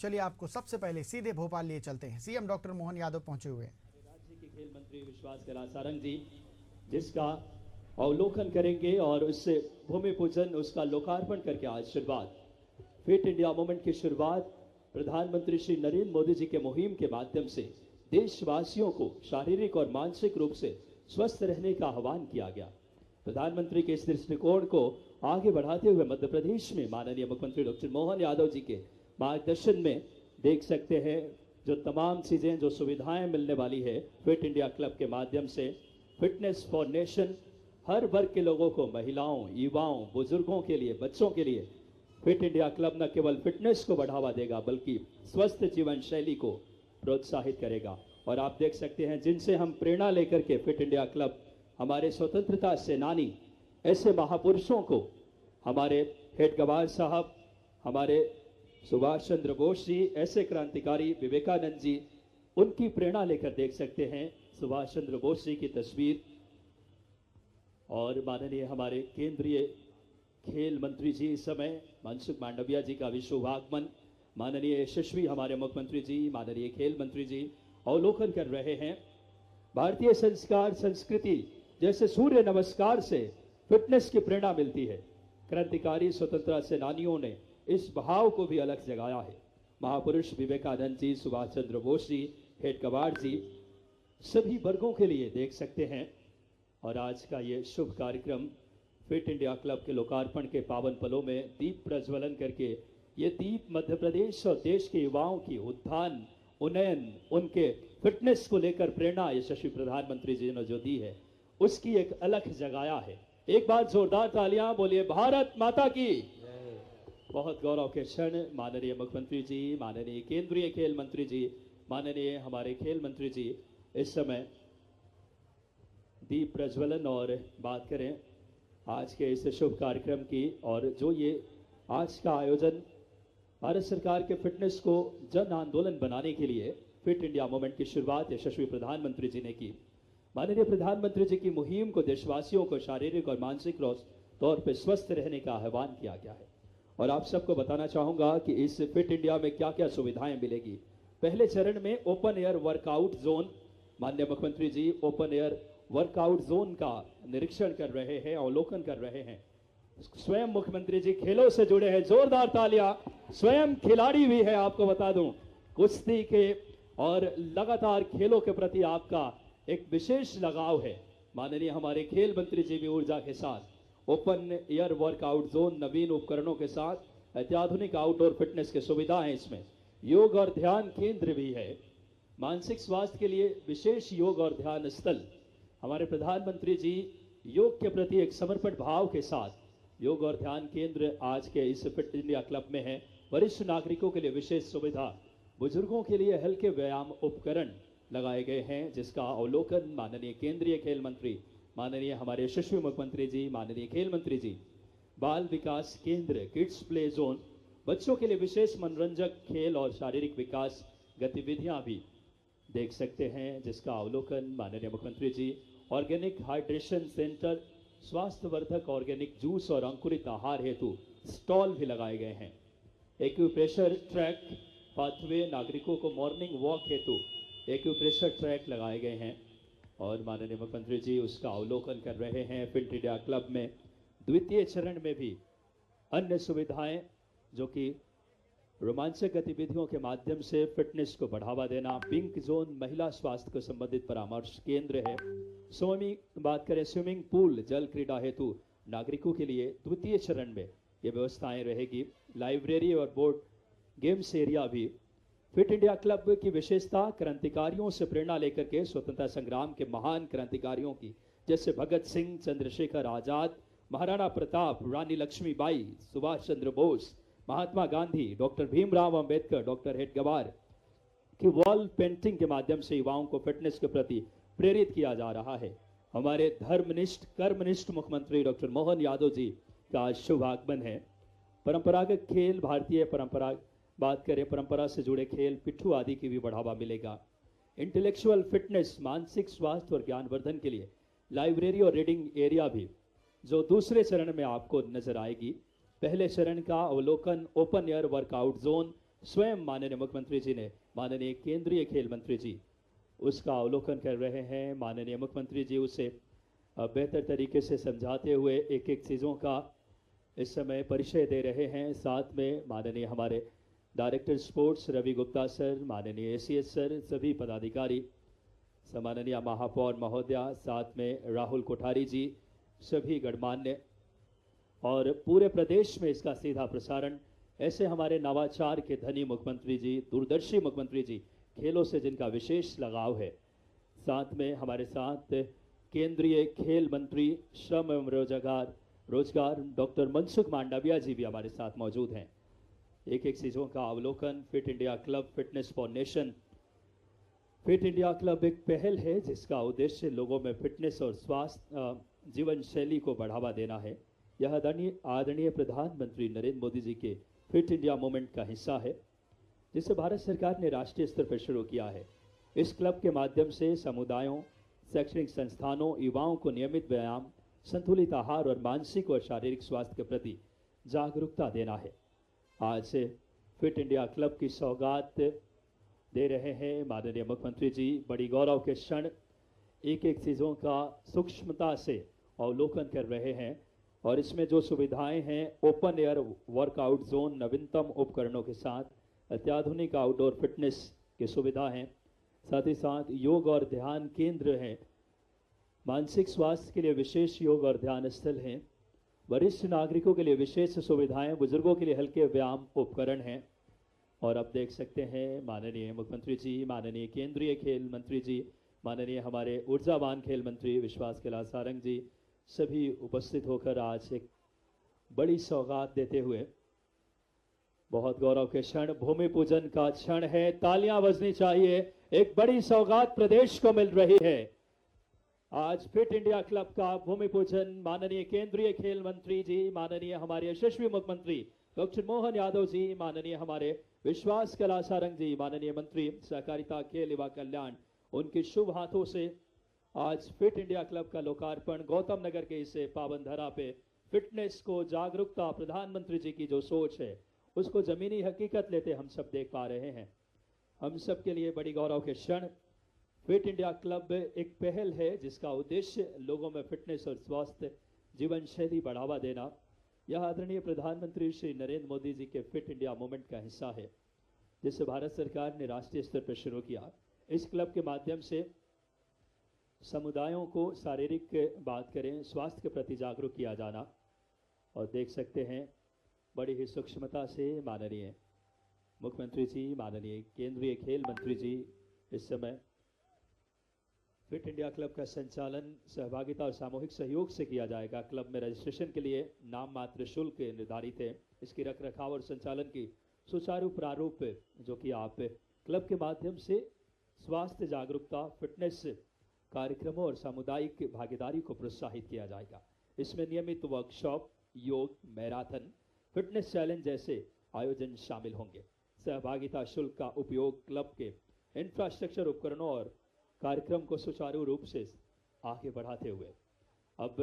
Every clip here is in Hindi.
चलिए आपको सबसे पहले सीधे भोपाल लिए चलते हैं। सीएम डॉक्टर मोहन यादव पहुंचे हुए हैं। राज्य के खेल मंत्री विश्वास कैलाश सारंग जी जिसका अवलोकन करेंगे और उससे भूमि पूजन उसका लोकार्पण करके आज शुरुआत फिट इंडिया मूवमेंट की शुरुआत प्रधानमंत्री श्री नरेंद्र मोदी जी के मुहिम के माध्यम से देशवासियों को शारीरिक और मानसिक रूप से स्वस्थ रहने का आह्वान किया गया। प्रधानमंत्री के इस दृष्टिकोण को आगे बढ़ाते हुए मध्य प्रदेश में माननीय मुख्यमंत्री डॉक्टर मोहन यादव जी के मार्गदर्शन में देख सकते हैं जो तमाम चीज़ें जो सुविधाएं मिलने वाली है फिट इंडिया क्लब के माध्यम से फिटनेस फॉर नेशन हर वर्ग के लोगों को, महिलाओं, युवाओं, बुजुर्गों के लिए, बच्चों के लिए फिट इंडिया क्लब न केवल फिटनेस को बढ़ावा देगा बल्कि स्वस्थ जीवन शैली को प्रोत्साहित करेगा। और आप देख सकते हैं जिनसे हम प्रेरणा लेकर के फिट इंडिया क्लब हमारे स्वतंत्रता सेनानी ऐसे महापुरुषों को, हमारे हेड गवार साहब, हमारे सुभाष चंद्र बोस जी, ऐसे क्रांतिकारी विवेकानंद जी, उनकी प्रेरणा लेकर देख सकते हैं सुभाष चंद्र बोस जी की तस्वीर। और माननीय हमारे केंद्रीय खेल मंत्री जी इस समय मनसुख मांडविया जी का विश्ववागमन, माननीय यशस्वी हमारे मुख्यमंत्री जी, माननीय खेल मंत्री जी अवलोकन कर रहे हैं। भारतीय संस्कार संस्कृति जैसे सूर्य नमस्कार से फिटनेस की प्रेरणा मिलती है। क्रांतिकारी स्वतंत्रता सेनानियों ने इस भाव को भी अलग जगाया है। महापुरुष विवेकानंद जी, सुभाष चंद्र बोस जी, हेड गवार जी, सभी वर्गों के लिए देख सकते हैं। और आज का ये शुभ कार्यक्रम फिट इंडिया क्लब के लोकार्पण के पावन पलों में दीप प्रज्वलन करके ये दीप मध्य प्रदेश और देश के युवाओं की उत्थान, उन्नयन, उनके फिटनेस को लेकर प्रेरणा यशस्वी प्रधानमंत्री जी ने जो दी है उसकी एक अलग जगाया है। एक बार जोरदार तालियां बोलिए भारत माता की। बहुत गौरव के क्षण माननीय मुख्यमंत्री जी, माननीय केंद्रीय खेल मंत्री जी, माननीय हमारे खेल मंत्री जी इस समय दीप प्रज्वलन। और बात करें आज के इस शुभ कार्यक्रम की, और जो ये आज का आयोजन भारत सरकार के फिटनेस को जन आंदोलन बनाने के लिए फिट इंडिया मूवमेंट की शुरुआत यशस्वी प्रधानमंत्री जी ने की। माननीय प्रधानमंत्री जी की मुहिम को देशवासियों को शारीरिक और मानसिक तौर पर स्वस्थ रहने का आह्वान किया गया है। और आप सबको बताना चाहूंगा कि इस फिट इंडिया में क्या क्या सुविधाएं मिलेगी। पहले चरण में ओपन एयर वर्कआउट जोन, माननीय मुख्यमंत्री जी ओपन एयर वर्कआउट जोन का निरीक्षण कर रहे हैं, अवलोकन कर रहे हैं। स्वयं मुख्यमंत्री जी खेलों से जुड़े हैं, जोरदार तालियां। स्वयं खिलाड़ी भी है, आपको बता दूं कुश्ती के, और लगातार खेलों के प्रति आपका एक विशेष लगाव है। माननीय हमारे खेल मंत्री जी भी ऊर्जा के साथ ओपन एयर वर्कआउट जोन, नवीन उपकरणों के साथ अत्याधुनिक आउटडोर फिटनेस की सुविधा है। इसमें योग और ध्यान केंद्र भी है। मानसिक स्वास्थ्य के लिए विशेष योग और ध्यान स्थल। हमारे प्रधानमंत्री जी योग के प्रति एक समर्पण भाव के साथ योग और ध्यान केंद्र आज के इस फिट इंडिया क्लब में है। वरिष्ठ नागरिकों के लिए विशेष सुविधा, बुजुर्गों के लिए हल्के व्यायाम उपकरण लगाए गए हैं जिसका अवलोकन माननीय केंद्रीय खेल मंत्री, माननीय हमारे यशस्वी मुख्यमंत्री जी, माननीय खेल मंत्री जी। बाल विकास केंद्र, किड्स प्ले जोन, बच्चों के लिए विशेष मनोरंजक खेल और शारीरिक विकास गतिविधियां भी देख सकते हैं जिसका अवलोकन माननीय मुख्यमंत्री जी। ऑर्गेनिक हाइड्रेशन सेंटर, स्वास्थ्यवर्धक ऑर्गेनिक जूस और अंकुरित आहार हेतु स्टॉल भी लगाए गए हैं। एक्यूप्रेशर ट्रैक पाथवे, नागरिकों को मॉर्निंग वॉक हेतु एक्यूप्रेशर ट्रैक लगाए गए हैं। और माननीय मुख्यमंत्री जी उसका अवलोकन कर रहे हैं। फिट इंडिया क्लब में द्वितीय चरण में भी अन्य सुविधाएं जो कि रोमांचक गतिविधियों के माध्यम से फिटनेस को बढ़ावा देना, पिंक जोन महिला स्वास्थ्य को संबंधित परामर्श केंद्र है। स्विमिंग बात करें, स्विमिंग पूल जल क्रीड़ा हेतु नागरिकों के लिए द्वितीय चरण में ये व्यवस्थाएं रहेगी। लाइब्रेरी और बोर्ड गेम्स एरिया भी। फिट इंडिया क्लब की विशेषता क्रांतिकारियों से प्रेरणा लेकर के स्वतंत्रता संग्राम के महान क्रांतिकारियों की जैसे Bhagat Singh, Chandrashekhar Azad, Maharana Pratap, Rani Laxmibai, Subhash Chandra Bose, Mahatma Gandhi, doctor Bhimrao Ambedkar, doctor Hedgewar की वॉल पेंटिंग के माध्यम से युवाओं को फिटनेस के प्रति प्रेरित किया जा रहा है। हमारे धर्मनिष्ठ कर्मनिष्ठ मुख्यमंत्री डॉक्टर मोहन यादव जी का शुभ आगमन है। परंपरागत खेल, भारतीय परंपरा बात करें, परंपरा से जुड़े खेल, पिट्ठू आदि की भी बढ़ावा मिलेगा। इंटेलेक्चुअल फिटनेस, मानसिक स्वास्थ्य और ज्ञानवर्धन के लिए लाइब्रेरी और रीडिंग एरिया भी जो दूसरे चरण में आपको नजर आएगी। पहले चरण का अवलोकन ओपन एयर वर्कआउट जोन, स्वयं माननीय मुख्यमंत्री जी ने माननीय केंद्रीय खेल मंत्री जी उसका अवलोकन कर रहे हैं। माननीय मुख्यमंत्री जी उसे बेहतर तरीके से समझाते हुए एक एक चीज़ों का इस समय परिचय दे रहे हैं। साथ में माननीय हमारे director sports Ravi Gupta sir, माननीय एसीएस सर, सभी पदाधिकारी, सम्माननीय महापौर महोदया, साथ में राहुल कोठारी जी, सभी गणमान्य, और पूरे प्रदेश में इसका सीधा प्रसारण ऐसे हमारे नवाचार के धनी मुख्यमंत्री जी, दूरदर्शी मुख्यमंत्री जी, खेलों से जिनका विशेष लगाव है। साथ में हमारे साथ केंद्रीय खेल मंत्री श्रम एवं रोजगार डॉक्टर मनसुख मांडविया जी भी हमारे साथ मौजूद हैं। एक एक चीज़ों का अवलोकन। Fit India club fitness for nation. Fit India club एक पहल है जिसका उद्देश्य लोगों में फिटनेस और स्वास्थ्य जीवन शैली को बढ़ावा देना है। यह आदरणीय प्रधानमंत्री नरेंद्र मोदी जी के फिट इंडिया मूवमेंट का हिस्सा है, जिसे भारत सरकार ने राष्ट्रीय स्तर पर शुरू किया है। इस क्लब के माध्यम से समुदायों, शैक्षणिक संस्थानों, युवाओं को नियमित व्यायाम, संतुलित आहार और मानसिक और शारीरिक स्वास्थ्य के प्रति जागरूकता देना है। आज फिट इंडिया क्लब की सौगात दे रहे हैं माननीय मुख्यमंत्री जी। बड़ी गौरव के क्षण, एक एक चीज़ों का सूक्ष्मता से अवलोकन कर रहे हैं, और इसमें जो सुविधाएं हैं, ओपन एयर वर्कआउट जोन नवीनतम उपकरणों के साथ, अत्याधुनिक आउटडोर फिटनेस की सुविधा हैं, साथ ही साथ योग और ध्यान केंद्र हैं, मानसिक स्वास्थ्य के लिए विशेष योग और ध्यान स्थल हैं, वरिष्ठ नागरिकों के लिए विशेष सुविधाएं, बुजुर्गों के लिए हल्के व्यायाम उपकरण हैं। और अब देख सकते हैं माननीय मुख्यमंत्री जी, माननीय केंद्रीय खेल मंत्री जी, माननीय हमारे ऊर्जावान खेल मंत्री विश्वास कैलाश सारंग जी, सभी उपस्थित होकर आज एक बड़ी सौगात देते हुए, बहुत गौरव के क्षण, भूमि पूजन का क्षण है, तालियां बजनी चाहिए। एक बड़ी सौगात प्रदेश को मिल रही है। आज फिट इंडिया क्लब का भूमि पूजन माननीय केंद्रीय खेल मंत्री जी, माननीय हमारे यशस्वी मुख्यमंत्री डॉक्टर मोहन यादव जी, माननीय हमारे विश्वास कैलाश सारंग जी, माननीय मंत्री सहकारिता खेल युवा कल्याण, उनके शुभ हाथों से आज फिट इंडिया क्लब का लोकार्पण गौतम नगर के इस पावन धरा पे फिटनेस को जागरूकता, प्रधानमंत्री जी की जो सोच है उसको जमीनी हकीकत लेते हम सब देख पा रहे हैं। हम सब के लिए बड़ी गौरव के क्षण। फिट इंडिया क्लब एक पहल है जिसका उद्देश्य लोगों में फिटनेस और स्वास्थ्य जीवन शैली बढ़ावा देना। यह आदरणीय प्रधानमंत्री श्री नरेंद्र मोदी जी के फिट इंडिया मूवमेंट का हिस्सा है, जिसे भारत सरकार ने राष्ट्रीय स्तर पर शुरू किया। इस क्लब के माध्यम से समुदायों को शारीरिक बात करें, स्वास्थ्य के प्रति जागरूक किया जाना। और देख सकते हैं बड़ी ही सूक्ष्मता से माननीय मुख्यमंत्री जी, माननीय केंद्रीय खेल मंत्री जी इस समय फिट इंडिया क्लब का संचालन सहभागिता और सामूहिक सहयोग से किया जाएगा। क्लब में रजिस्ट्रेशन के लिए नाम मात्र शुल्क निर्धारित है। इसकी रख रखाव और संचालन की सुचारू प्रारूप जो कि आप क्लब के माध्यम से स्वास्थ्य जागरूकता, फिटनेस कार्यक्रमों और सामुदायिक भागीदारी को प्रोत्साहित किया जाएगा। इसमें नियमित वर्कशॉप, योग, मैराथन, फिटनेस चैलेंज जैसे आयोजन शामिल होंगे। सहभागिता शुल्क का उपयोग क्लब के इंफ्रास्ट्रक्चर, उपकरणों और कार्यक्रम को सुचारू रूप से आगे बढ़ाते हुए अब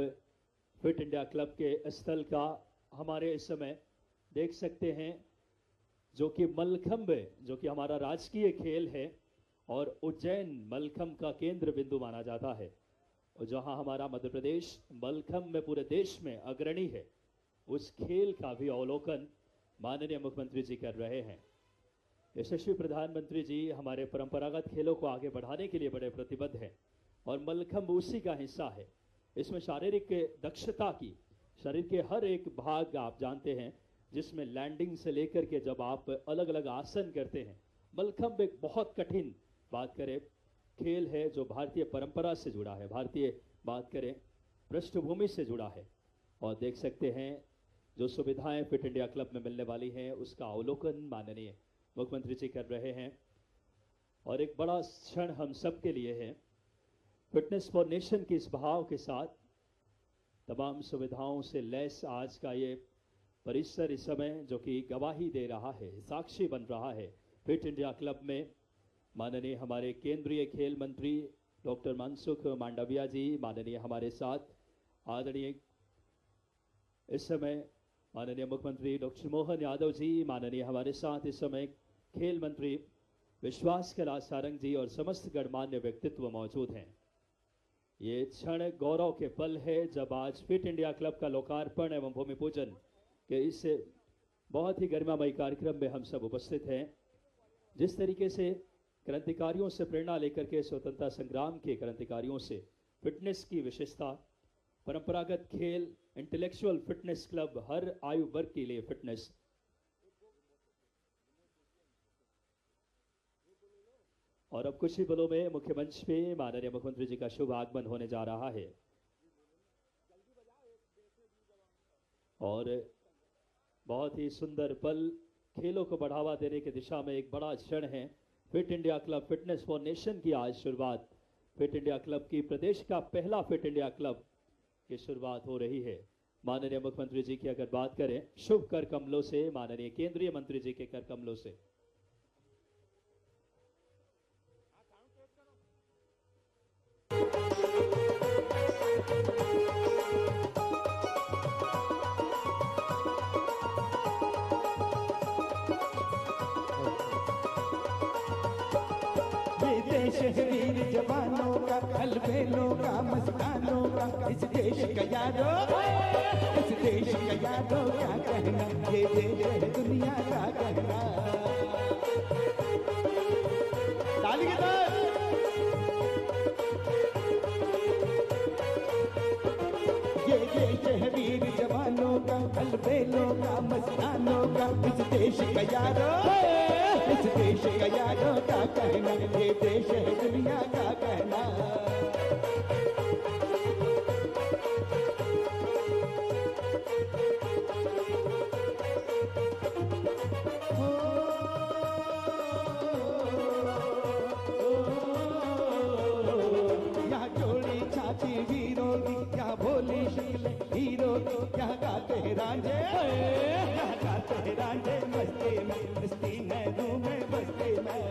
फिट इंडिया क्लब के स्थल का हमारे इस समय देख सकते हैं, जो कि मलखंब, जो कि हमारा राजकीय खेल है और उज्जैन मलखंब का केंद्र बिंदु माना जाता है, और जहां हमारा मध्य प्रदेश मलखंब में पूरे देश में अग्रणी है, उस खेल का भी अवलोकन माननीय मुख्यमंत्री जी कर रहे हैं। यशस्वी प्रधानमंत्री जी हमारे परंपरागत खेलों को आगे बढ़ाने के लिए बड़े प्रतिबद्ध हैं, और मलखंब उसी का हिस्सा है। इसमें शारीरिक दक्षता की, शरीर के हर एक भाग आप जानते हैं, जिसमें लैंडिंग से लेकर के जब आप अलग अलग आसन करते हैं, मलखंब एक बहुत कठिन बात करें खेल है जो भारतीय परंपरा से जुड़ा है, भारतीय बात करें पृष्ठभूमि से जुड़ा है। और देख सकते हैं जो सुविधाएं फिट इंडिया क्लब में मिलने वाली हैं, उसका अवलोकन माननीय मुख्यमंत्री जी कर रहे हैं। और एक बड़ा क्षण हम सब के लिए है, फिटनेस फॉर नेशन की इस भाव के साथ तमाम सुविधाओं से लैस आज का ये परिसर इस समय जो कि गवाही दे रहा है, साक्षी बन रहा है। फिट इंडिया क्लब में माननीय हमारे केंद्रीय खेल मंत्री डॉक्टर मनसुख मांडविया जी, माननीय हमारे साथ आदरणीय इस समय माननीय मुख्यमंत्री डॉक्टर मोहन यादव जी, माननीय हमारे साथ इस समय खेल मंत्री विश्वास कैलाश सारंग जी और समस्त गणमान्य व्यक्तित्व मौजूद हैं। ये क्षण गौरव के पल है जब आज फिट इंडिया क्लब का लोकार्पण एवं भूमि पूजन के इस बहुत ही गरिमामयी कार्यक्रम में हम सब उपस्थित हैं। जिस तरीके से क्रांतिकारियों से प्रेरणा लेकर के स्वतंत्रता संग्राम के क्रांतिकारियों से फिटनेस की विशेषता, परंपरागत खेल, इंटेलेक्चुअल फिटनेस क्लब, हर आयु वर्ग के लिए फिटनेस, और अब कुछ ही पलों में मुख्य मंच पे माननीय मुख्यमंत्री जी का शुभ आगमन होने जा रहा है और बहुत ही सुंदर पल, खेलों को बढ़ावा देने की दिशा में एक बड़ा क्षण है। Fit India club fitness for nation की आज शुरुआत, फिट इंडिया क्लब की प्रदेश का पहला फिट इंडिया क्लब की शुरुआत हो रही है। माननीय मुख्यमंत्री जी की अगर बात करें शुभ कर कमलों से, माननीय केंद्रीय मंत्री जी के कर कमलों से वीर जवानों का, अलबेलों का, मस्तानों का, इस देश का यादो, इस देश का यादो क्या कहना, ये देश है दुनिया का कहना। ताली के साथ ये देश है वीर जवानों का, अलबेलों का, मस्तानों का, इस देश का यादो, इस देश का यादों का कहना, ये देश है दुनिया का कहना। यहाँ जोड़ी छाती वीरों की, यहाँ भोली शक्ल हीरो की, यहाँ गाते रांझे, यहाँ गाते रांझे मस्ती में, मस्ती में धूमे मस्ती में।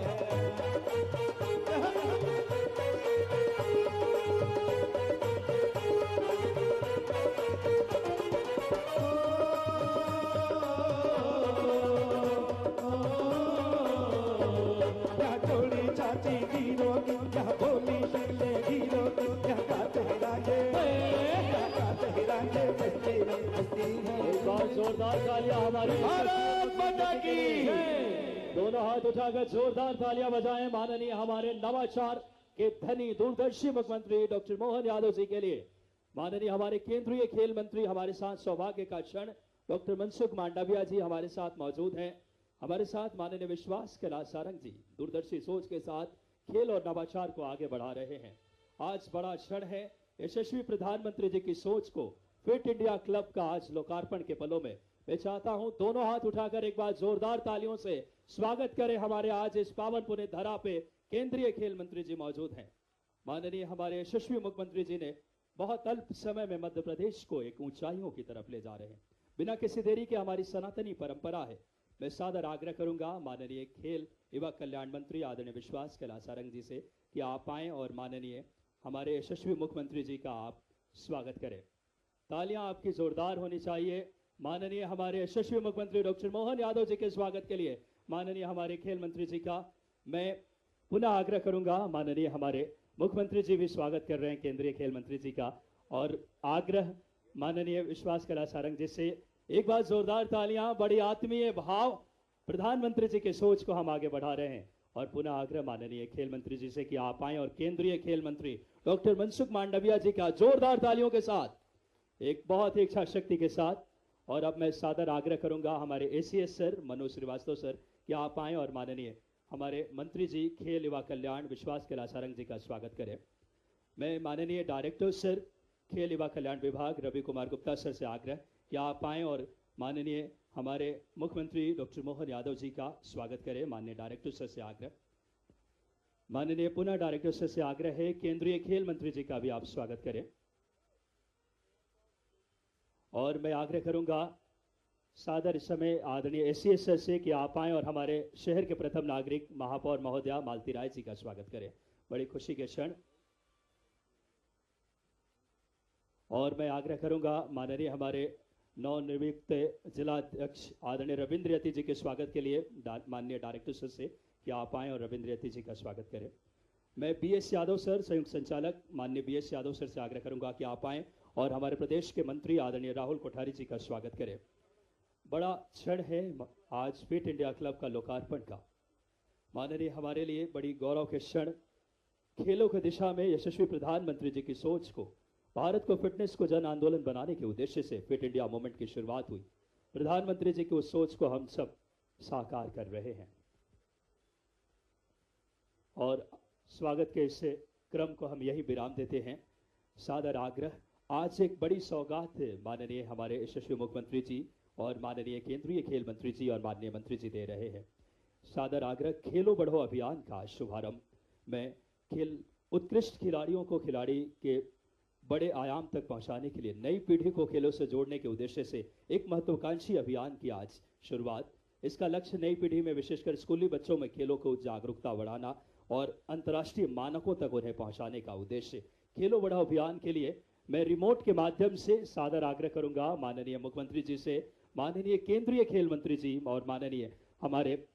यहाँ जोड़ी छाती वीरों की, यहाँ भोली शक्ल हीरो की, यहाँ गाते रांझे, यहाँ गाते रांझे मस्ती में, मस्ती में। एक बार जोरदार तालियां हमारे भारत माता की। दोनों हाथ उठाकर जोरदार तालियां बजाएं माननीय हमारे नवाचार के धनी दूरदर्शी मुख्यमंत्री डॉक्टर मोहन यादव जी के लिए। माननीय हमारे केंद्रीय खेल मंत्री, हमारे साथ सौभाग्य का क्षण डॉक्टर मनसुख मांडविया जी हमारे साथ मौजूद हैं। हमारे साथ माननीय विश्वास कैलाश सारंग जी दूरदर्शी सोच के साथ खेल और नवाचार को आगे बढ़ा रहे हैं। आज बड़ा क्षण है, यशस्वी प्रधानमंत्री जी की सोच को फिट इंडिया क्लब का आज लोकार्पण के पलों में मैं चाहता हूं दोनों हाथ उठाकर एक बार जोरदार तालियों से स्वागत करें। हमारे आज इस पावन पुण्य धरा पे केंद्रीय खेल मंत्री जी मौजूद हैं। माननीय हमारे यशस्वी मुख्यमंत्री जी ने बहुत अल्प समय में मध्य प्रदेश को एक ऊंचाइयों की तरफ ले जा रहे हैं। बिना किसी देरी के हमारी सनातनी परंपरा है, मैं सादर आग्रह करूंगा माननीय खेल युवा कल्याण मंत्री आदरणीय विश्वास कैलाश सारंग जी से कि आप आएं और माननीय हमारे यशस्वी मुख्यमंत्री जी का आप स्वागत करें। तालियां आपकी जोरदार होनी चाहिए माननीय हमारे यशस्वी मुख्यमंत्री डॉक्टर मोहन यादव जी के स्वागत के लिए। माननीय हमारे खेल मंत्री जी का मैं पुनः आग्रह करूंगा, माननीय हमारे मुख्यमंत्री जी भी स्वागत कर रहे हैं केंद्रीय खेल मंत्री जी का, और आग्रह माननीय विश्वास कैलाश सारंग जी से एक बार जोरदार तालियां, बड़ी आत्मीय भाव, प्रधानमंत्री जी के सोच को हम आगे बढ़ा रहे हैं। और पुनः आग्रह माननीय खेल मंत्री जी से कि आप आएं और केंद्रीय खेल मंत्री डॉक्टर मनसुख मांडविया जी का जोरदार तालियों के साथ, एक बहुत ही इच्छा शक्ति के साथ। और अब मैं सादर आग्रह करूंगा हमारे ACS sir Manoj Shrivastava sir कि आप आएं और माननीय हमारे मंत्री जी खेल युवा कल्याण विश्वास कैलाश सारंग जी का स्वागत करें। मैं माननीय डायरेक्टर सर खेल युवा कल्याण विभाग रवि कुमार गुप्ता सर से आग्रह कि आप आएं और माननीय हमारे मुख्यमंत्री डॉक्टर मोहन यादव जी का स्वागत करें। माननीय डायरेक्टर सर से आग्रह, माननीय पुनः डायरेक्टर सर से आग्रह है केंद्रीय खेल मंत्री जी का भी आप स्वागत करें। और मैं आग्रह करूंगा सादर इस समय आदरणीय एसीएस सर से कि आप आएं और हमारे शहर के प्रथम नागरिक महापौर महोदया मालती राय जी का स्वागत करें। बड़ी खुशी के क्षण। और मैं आग्रह करूंगा माननीय हमारे नवनियुक्त जिलाध्यक्ष आदरणीय रविंद्र यति जी के स्वागत के लिए माननीय डायरेक्टर सर से कि आप आएं और रविंद्र यति जी का स्वागत करें। मैं BS यादव सर, संयुक्त संचालक माननीय BS यादव सर से आग्रह करूंगा कि आप आएं और हमारे प्रदेश के मंत्री आदरणीय राहुल कोठारी जी का स्वागत करें। बड़ा क्षण है आज फिट इंडिया क्लब का लोकार्पण का। माननीय हमारे लिए बड़ी गौरव के क्षण, खेलों की दिशा में यशस्वी प्रधानमंत्री जी की सोच को, भारत को फिटनेस को जन आंदोलन बनाने के उद्देश्य से फिट इंडिया मूवमेंट की शुरुआत हुई। प्रधानमंत्री जी की उस सोच को हम सब साकार कर रहे हैं और स्वागत के इस क्रम को हम यही विराम देते हैं। सादर आग्रह, आज एक बड़ी सौगात माननीय हमारे यशस्वी मुख्यमंत्री जी और माननीय केंद्रीय खेल मंत्री जी और माननीय मंत्री जी दे रहे हैं। सादर आग्रह, खेलो बढ़ो अभियान का शुभारंभ में खेल उत्कृष्ट खिलाड़ियों को खिलाड़ी के बड़े आयाम तक पहुंचाने के लिए नई पीढ़ी को खेलों से जोड़ने के उद्देश्य से एक महत्वाकांक्षी अभियान की आज शुरुआत। इसका लक्ष्य नई पीढ़ी में विशेषकर स्कूली बच्चों में खेलों को जागरूकता बढ़ाना और अंतर्राष्ट्रीय मानकों तक उन्हें पहुंचाने का उद्देश्य। खेलो बढ़ाओ अभियान के लिए मैं रिमोट के माध्यम से सादर आग्रह करूंगा माननीय मुख्यमंत्री जी से, माननीय केंद्रीय खेल मंत्री जी और माननीय हमारे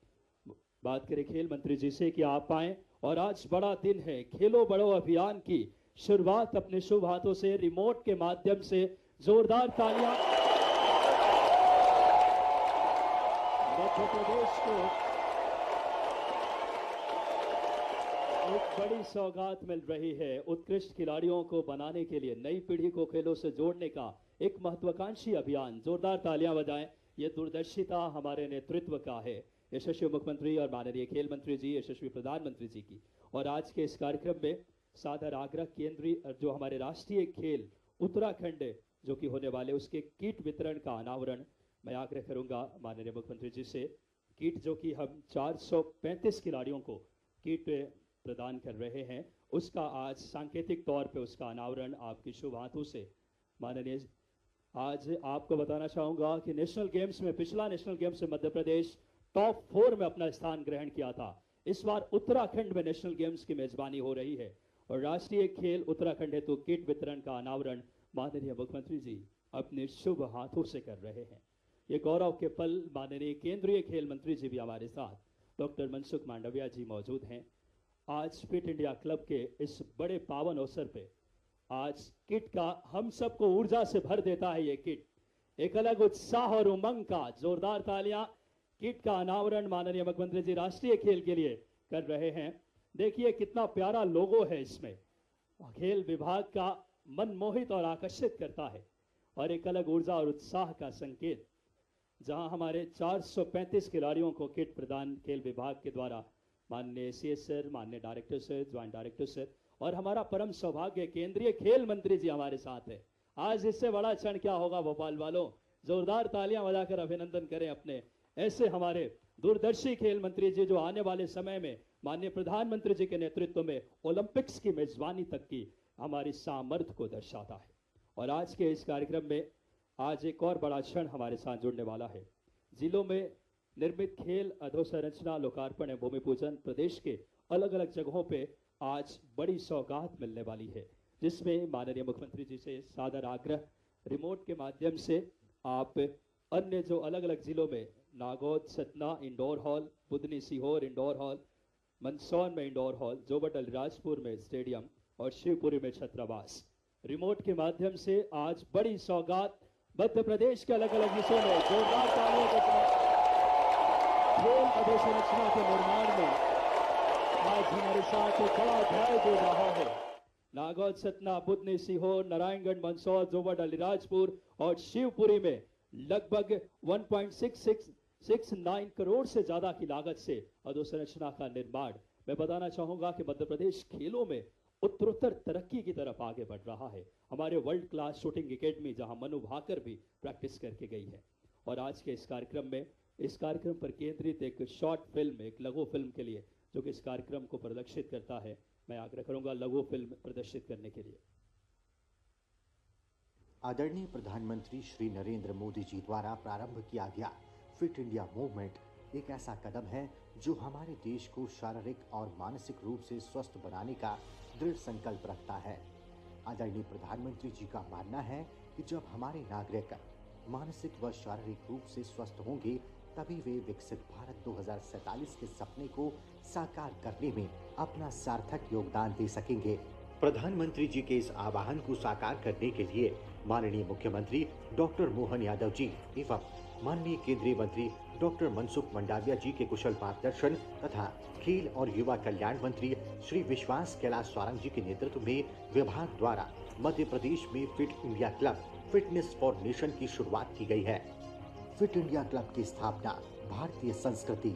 बात करें खेल मंत्री जी से कि आप आएं और आज बड़ा दिन है। खेलो बढ़ो अभियान की शुरुआत अपने शुभ हाथों से रिमोट के माध्यम से जोरदार तालियां। मध्य प्रदेश को एक बड़ी सौगात मिल रही है। उत्कृष्ट खिलाड़ियों को बनाने के लिए नई पीढ़ी को खेलों से जोड़ने का एक महत्वाकांक्षी अभियान। जोरदार तालियां बजाएं। ये दूरदर्शिता हमारे नेतृत्व का है, यशस्वी मुख्यमंत्री और माननीय खेल मंत्री जी, यशस्वी प्रधानमंत्री जी की। और आज के इस कार्यक्रम में सादर आग्रह, केंद्रीय जो हमारे राष्ट्रीय खेल उत्तराखंड जो कि होने वाले उसके किट वितरण का अनावरण मैं आग्रह करूंगा माननीय मुख्यमंत्री जी से। किट जो कि हम 435 खिलाड़ियों को किट प्रदान कर रहे हैं, उसका आज सांकेतिक तौर पे उसका अनावरण आपके शुभ हाथों से माननीय। आज आपको बताना चाहूंगा कि नेशनल गेम्स में, पिछला नेशनल गेम्स में मध्य प्रदेश टॉप 4 में अपना स्थान ग्रहण किया था। इस बार उत्तराखंड में नेशनल गेम्स की मेजबानी हो रही है और राष्ट्रीय खेल उत्तराखंड हेतु किट वितरण का अनावरण माननीय मुख्यमंत्री जी अपने शुभ हाथों से कर रहे हैं। ये गौरव के पल। माननीय केंद्रीय खेल मंत्री जी भी हमारे साथ, डॉक्टर मनसुख मांडविया जी मौजूद हैं। आज फिट इंडिया क्लब के इस बड़े पावन अवसर पे आज किट का हम सबको ऊर्जा से भर देता है। ये किट एक अलग उत्साह और उमंग का। जोरदार तालियां। किट का अनावरण माननीय मुख्यमंत्री जी राष्ट्रीय खेल के लिए कर रहे हैं। देखिए कितना प्यारा लोगो है इसमें, खेल विभाग का मन मोहित और आकर्षित करता है और एक अलग ऊर्जा और उत्साह का संकेत। जहां हमारे 435 खिलाड़ियों को किट प्रदान खेल विभाग के द्वारा माननीय CS सर, माननीय director sir, joint director sir और हमारा परम सौभाग्य केंद्रीय खेल मंत्री जी हमारे साथ है। आज इससे बड़ा क्षण क्या होगा भोपाल वालों। जोरदार तालियां बजाकर अभिनंदन करें अपने ऐसे हमारे दूरदर्शी खेल मंत्री जी जो आने वाले समय में माननीय प्रधानमंत्री जी के नेतृत्व में ओलंपिक्स की मेजबानी तक की हमारी सामर्थ्य को दर्शाता है। और आज के इस कार्यक्रम में आज एक और बड़ा क्षण हमारे साथ जुड़ने वाला है। जिलों में निर्मित खेल अधोसंरचना लोकार्पण एवं भूमि पूजन प्रदेश के अलग अलग जगहों पे आज बड़ी सौगात मिलने वाली है, जिसमें माननीय मुख्यमंत्री जी से सादर आग्रह रिमोट के माध्यम से आप अन्य जो अलग अलग जिलों में Nagod Satna indoor hall, Budhni Sehore indoor hall, Mandsaur में इंडोर हॉल, जोबट अलीराजपुर में स्टेडियम और शिवपुरी में छात्रावास, रिमोट के माध्यम से आज बड़ी सौगात मध्य प्रदेश के अलग अलग हिस्सों में जोरदार तालियों के साथ खेल अधोसंरचना के निर्माण में आज हमारे साथ एक बड़ा अध्याय जुड़ रहा है। नागौद सतना, बुधनी सीहोर, नारायणगढ़, मंदसौर, जोबट अलीराजपुर और शिवपुरी में लगभग 1.6669 करोड़ से ज्यादा की लागत से अधोसंरचना का निर्माण। मैं बताना चाहूंगा कि मध्य प्रदेश खेलों में उत्तरोत्तर तरक्की की तरफ आगे बढ़ रहा है। हमारे वर्ल्ड क्लास शूटिंग एकेडमी जहां मनु भाकर भी प्रैक्टिस करके गई है। और आज के इस कार्यक्रम पर केंद्रित एक शॉर्ट फिल्म, एक लघु फिल्म के लिए जो कि इस कार्यक्रम को प्रदर्शित करता है, मैं आग्रह करूंगा लघु फिल्म प्रदर्शित करने के लिए। आदरणीय प्रधानमंत्री श्री नरेंद्र मोदी जी द्वारा प्रारंभ किया गया फिट इंडिया मूवमेंट एक ऐसा कदम है जो हमारे देश को शारीरिक और मानसिक रूप से स्वस्थ बनाने का दृढ़ संकल्प रखता है। आदरणीय प्रधानमंत्री जी का मानना है कि जब हमारे नागरिक मानसिक व शारीरिक रूप से स्वस्थ होंगे, तभी वे विकसित भारत 2047 के सपने को साकार करने में अपना सार्थक योगदान दे सकेंगे। प्रधानमंत्री जी के इस आह्वान को साकार करने के लिए माननीय मुख्यमंत्री डॉक्टर मोहन यादव जी एवं माननीय केंद्रीय मंत्री डॉक्टर मनसुख मंडाविया जी के कुशल मार्गदर्शन तथा खेल और युवा कल्याण मंत्री श्री विश्वास कैलाश सारंग जी के नेतृत्व में विभाग द्वारा मध्य प्रदेश में fit India club fitness for nation की शुरुआत की गई है। फिट इंडिया क्लब की स्थापना भारतीय संस्कृति,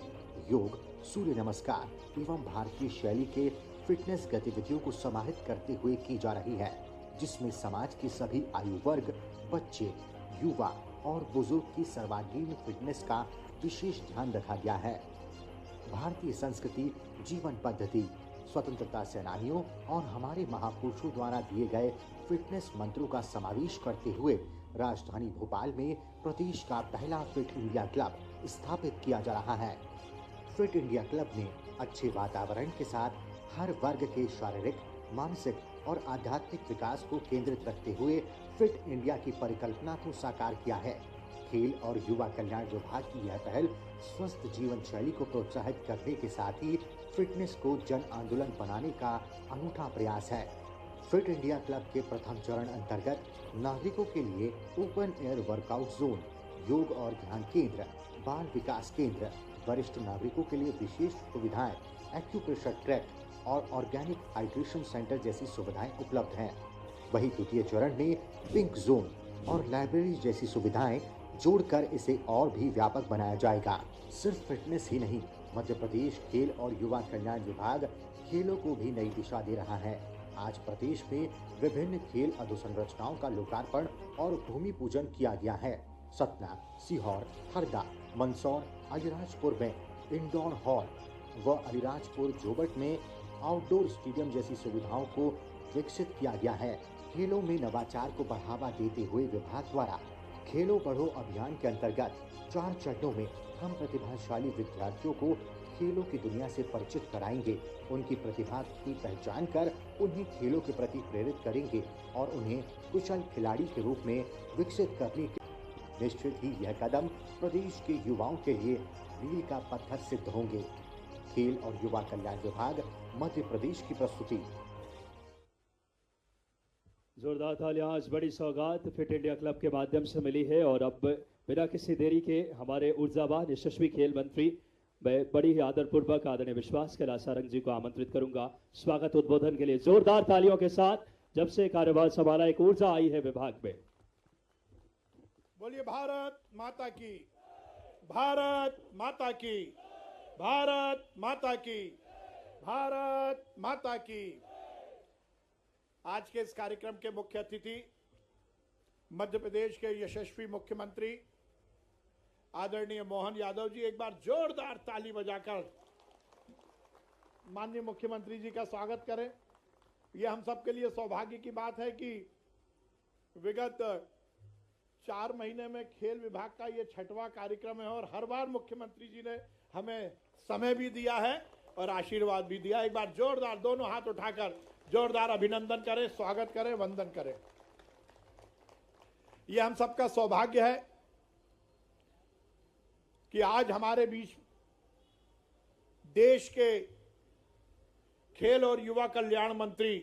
योग, सूर्य नमस्कार एवं भारतीय शैली के फिटनेस गतिविधियों को समाहित करते हुए की जा रही है, जिसमें समाज के सभी आयु वर्ग, बच्चे, युवा और बुजुर्ग की सर्वांगीण फिटनेस का विशेष ध्यान रखा गया है। भारतीय संस्कृति, जीवन पद्धति, स्वतंत्रता सेनानियों और हमारे महापुरुषों द्वारा दिए गए फिटनेस मंत्रों का समावेश करते हुए राजधानी भोपाल में प्रदेश का पहला फिट इंडिया क्लब स्थापित किया जा रहा है। फिट इंडिया क्लब में अच्छे वातावरण के साथ हर वर्ग के शारीरिक, मानसिक और आध्यात्मिक विकास को केंद्रित रखते हुए फिट इंडिया की परिकल्पना को साकार किया है। खेल और युवा कल्याण विभाग की यह पहल स्वस्थ जीवन शैली को प्रोत्साहित करने के साथ ही फिटनेस को जन आंदोलन बनाने का अनूठा प्रयास है। फिट इंडिया क्लब के प्रथम चरण अंतर्गत नागरिकों के लिए ओपन एयर वर्कआउट जोन, योग और ध्यान केंद्र, बाल विकास केंद्र, वरिष्ठ नागरिकों के लिए विशेष सुविधाएं, एक्यूप्रेशर ट्रैक और ऑर्गेनिक हाइड्रेशन सेंटर जैसी सुविधाएं उपलब्ध हैं। वहीं द्वितीय चरण में पिंक जोन और लाइब्रेरी जैसी सुविधाएं जोड़कर इसे और भी व्यापक बनाया जाएगा। सिर्फ फिटनेस ही नहीं, मध्य प्रदेश खेल और युवा कल्याण विभाग खेलों को भी नई दिशा दे रहा है। आज प्रदेश में विभिन्न खेल अधोसंरचनाओं का लोकार्पण और भूमि पूजन किया गया है। सतना, सीहोर, हरदा, मंदसौर, अलीराजपुर में इंडोर हॉल व अलीराजपुर जोबट में आउटडोर स्टेडियम जैसी सुविधाओं को विकसित किया गया है। खेलों में नवाचार को बढ़ावा देते हुए विभाग द्वारा खेलो बढ़ो अभियान के अंतर्गत 4 चरणों में हम प्रतिभाशाली विद्यार्थियों को खेलों की दुनिया से परिचित कराएंगे, उनकी प्रतिभा की पहचान कर उन्हें खेलों के प्रति प्रेरित करेंगे और उन्हें कुशल खिलाड़ी के रूप में विकसित करने के निश्चित ही यह कदम प्रदेश के युवाओं के लिए मील का पत्थर सिद्ध होंगे। खेल और युवा कल्याण विभाग मध्य प्रदेश की प्रस्तुति। जोरदार तालियां। आज बड़ी सौगात फिट इंडिया क्लब के माध्यम से मिली है और अब बिना किसी देरी के हमारे ऊर्जावान यशस्वी खेल मंत्री मैं बड़ी ही आदरपूर्वक आदरणीय विश्वास कैलाश सारंग जी को आमंत्रित करूंगा स्वागत उद्बोधन के लिए। जोरदार तालियों के साथ जब से कार्यभार संभाला एक ऊर्जा आई है विभाग में। बोलिए भारत माता की, भारत माता की, भारत माता की, भारत माता की। आज के इस कार्यक्रम के मुख्य अतिथि मध्य प्रदेश के यशस्वी मुख्यमंत्री आदरणीय मोहन यादव जी, एक बार जोरदार ताली बजाकर माननीय मुख्यमंत्री जी का स्वागत करें। यह हम सब के लिए सौभाग्य की बात है कि विगत 4 महीने में खेल विभाग का ये 6वां कार्यक्रम है और हर बार मुख्यमंत्री जी ने हमें समय भी दिया है और आशीर्वाद भी दिया। एक बार जोरदार दोनों हाथ उठाकर जोरदार अभिनंदन करें, स्वागत करें, वंदन करें। यह हम सबका सौभाग्य है कि आज हमारे बीच देश के खेल और युवा कल्याण मंत्री